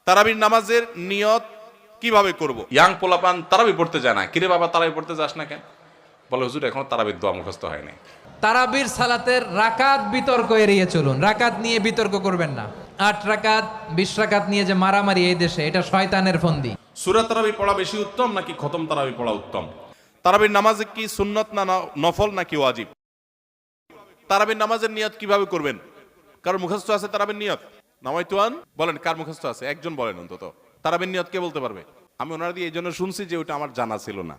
তারাবির নামাজের নিয়ত কিভাবে করব? ইয়াং পোলাপান তারাবি পড়তে যায় না, কিরে বাবা তারাবি পড়তে যাস না কেন? বলে হুজুর এখনো তারাবির দোয়া মুখস্থ হয় নাই। তারাবির সালাতের রাকাত বিতর্ক এড়িয়ে চলুন। রাকাত নিয়ে বিতর্ক করবেন না। 8 রাকাত 20 রাকাত নিয়ে যে মারামারি এই দেশে, এটা শয়তানের ফন্দি। সূরা তারাবি পড়া বেশি উত্তম নাকি খতম তারাবি পড়া উত্তম? তারাবির নামাজে কি সুন্নত না নফল নাকি ওয়াজিব? তারাবির নামাজের নিয়ত কিভাবে করবেন? কার মুখস্থ আছে তারাবির নিয়ত? নামাইতুয়ান বলেন, কার মুখস্থ আছে? একজন বলেন অন্তত। তারাবির নিয়ত কে বলতে পারবে? আমি ওনারা দিয়ে এই জন্য শুনছি যে ওইটা আমার জানা ছিল না।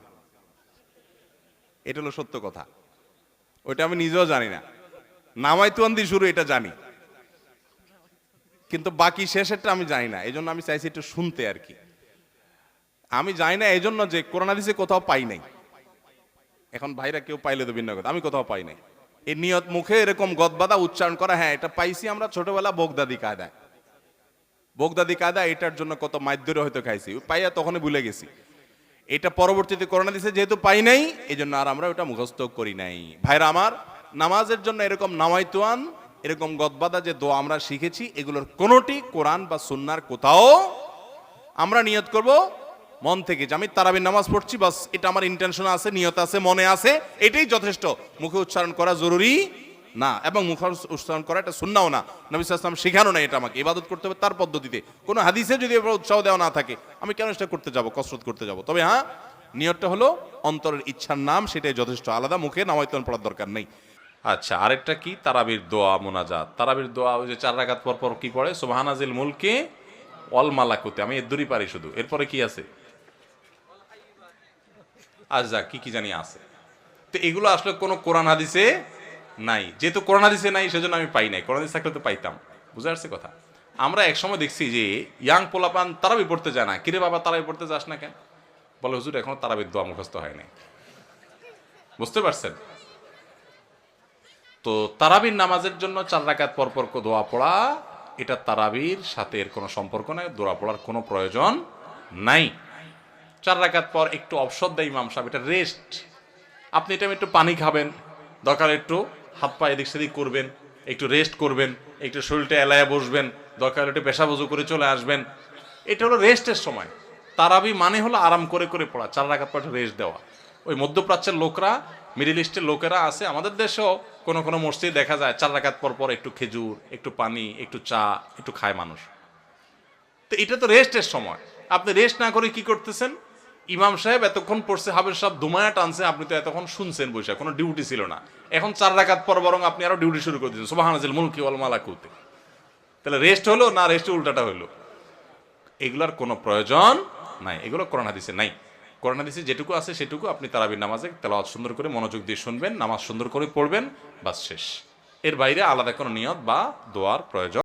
এটা হলো সত্য কথা, ওইটা আমি নিজেও জানি না। নামাইতুয়ান দিয়ে শুরু এটা জানি, কিন্তু বাকি শেষেরটা আমি জানি না। এই জন্য আমি চাইছি একটু শুনতে আর কি। আমি জানি না এই জন্য যে কোরআন হাদিসে কোথাও পাই নাই। এখন ভাইরা কেউ পাইলে তো ভিন্ন কথা, আমি কোথাও পাই নাই। এই নিয়ত মুখে এরকম গদবাদা উচ্চারণ করা, হ্যাঁ এটা পাইছি আমরা ছোটবেলা বগদাদি কায়দায়। বগদাদি কায়দা এটার জন্য কত মাইদ্যরে হয়তো খাইছি, পাইয়া তখনই ভুলে গেছি। এটা পরবর্তীতে কোরআন হাদিসে যেহেতু পাই নাই, এই জন্য আর আমরা ওটা মুখস্থ করি নাই। ভাইরা আমার, নামাজের জন্য এরকম নামাইতুয়ান, এরকম গদবাদা যে দোয়া আমরা শিখেছি, এগুলোর কোনোটি কোরআন বা সুন্নাহর কোথাও আমরা নিয়ত করব মন থেকে যে আমি তারাবির নামাজ পড়ছি, বাস এটা আমার ইন্টেনশন আছে, নিয়ত আছে, মনে আছে, এটাই যথেষ্ট। মুখে উচ্চারণ করা জরুরি না, এবং মুখে উচ্চারণ করা এটা সুন্নাহও না। নবী সাল্লাল্লাহু আলাইহি ওয়াসাল্লাম শেখানো না এটা আমাকে। ইবাদত করতে হবে তার পদ্ধতিতে। কোনো হাদিসে যদি এবার উৎসাহ দেওয়া না থাকে, আমি কেন সেটা করতে যাব, কসরত করতে যাব? তবে হ্যাঁ, নিয়তটা হলো অন্তরের ইচ্ছার নাম, সেটাই যথেষ্ট। আলাদা মুখে নামাইতুয়ান পড়ার দরকার নেই। আচ্ছা, আরেকটা কি? তারাবির দোয়া মোনাজাত। তারাবির দোয়া ওই যে 4 রাকাত পর পর কি পড়ে? সুবহানাজিল মুলকে ওয়াল মালাকুতে। আমি এর দূরই পারি শুধু। এরপরে কি আছে? আচ্ছা, কি জানি আছে। তো এগুলো আসলে কোনো কোরআন হাদিসে নাই। যেহেতু কোরআন হাদিসে নাই, সেজন্য আমি পাই নাই। কোরআন হাদিস থাকলে তো পাইতাম। বুঝে আসছে কথা? আমরা একসময় দেখছি যে ইয়াং পোলাপান তারাবি পড়তে যায় না, কিরে বাবা তারাবি পড়তে যাস না কেন? বলে হুজুর এখনো তারাবির দোয়া মুখস্থ হয় নাই। বুঝতে পারছেন? তো তারাবির নামাজের জন্য 4 রাকাত পর পর দোয়া পড়া, এটা তারাবির সাথে এর কোনো সম্পর্ক নাই। দোয়া পড়ার কোনো প্রয়োজন নাই। 4 রাকাত পর একটু অবসর দেয় ইমাম সাহেব, এটা রেস্ট। আপনি এটা একটু পানি খাবেন, দরকার একটু হাত পা এদিক সেদিক করবেন, একটু রেস্ট করবেন, একটু শরীরটা এলায়া বসবেন, দরকার একটু পেশাব ওযু করে চলে আসবেন। এটা হলো রেস্টের সময়। তারাবি মানে হলো আরাম করে করে পড়া, 4 রাকাত পর রেস্ট দেওয়া। ওই মধ্যপ্রাচ্যের লোকরা, মিডল ইস্টের লোকেরা আছে, আমাদের দেশেও কোনো কোনো মসজিদে দেখা যায় 4 রাকাত পর পর একটু খেজুর, একটু পানি, একটু চা, একটু খায় মানুষ। তো এটা তো রেস্টের সময়। আপনি রেস্ট না করে কি করতেছেন? ইমাম সাহেব এতক্ষণ পড়ছে, হাফেজ সাহেব দুমায়া টানছে, আপনি তো এতক্ষণ শুনছেন বসে, কোনো ডিউটি ছিল না। এখন 4 রাকাত পর বরং আপনি আরো ডিউটি শুরু করে দিয়েছেন, সুবহানাজিল মুলকি ওয়াল মালাকুতে। তাহলে রেস্ট হলো না রেস্টে উল্টাটা হলো? এগুলার কোনো প্রয়োজন নাই, এগুলো কোরআন হাদিসে নাই। কোরআন হাদিসে যেটুকু আছে সেটুকু আপনি তারাবির নামাজে তেলাওয়াত সুন্দর করে মনোযোগ দিয়ে শুনবেন, নামাজ সুন্দর করে পড়বেন, বাস শেষ। এর বাইরে আলাদা কোনো নিয়ত বা দোয়ার প্রয়োজন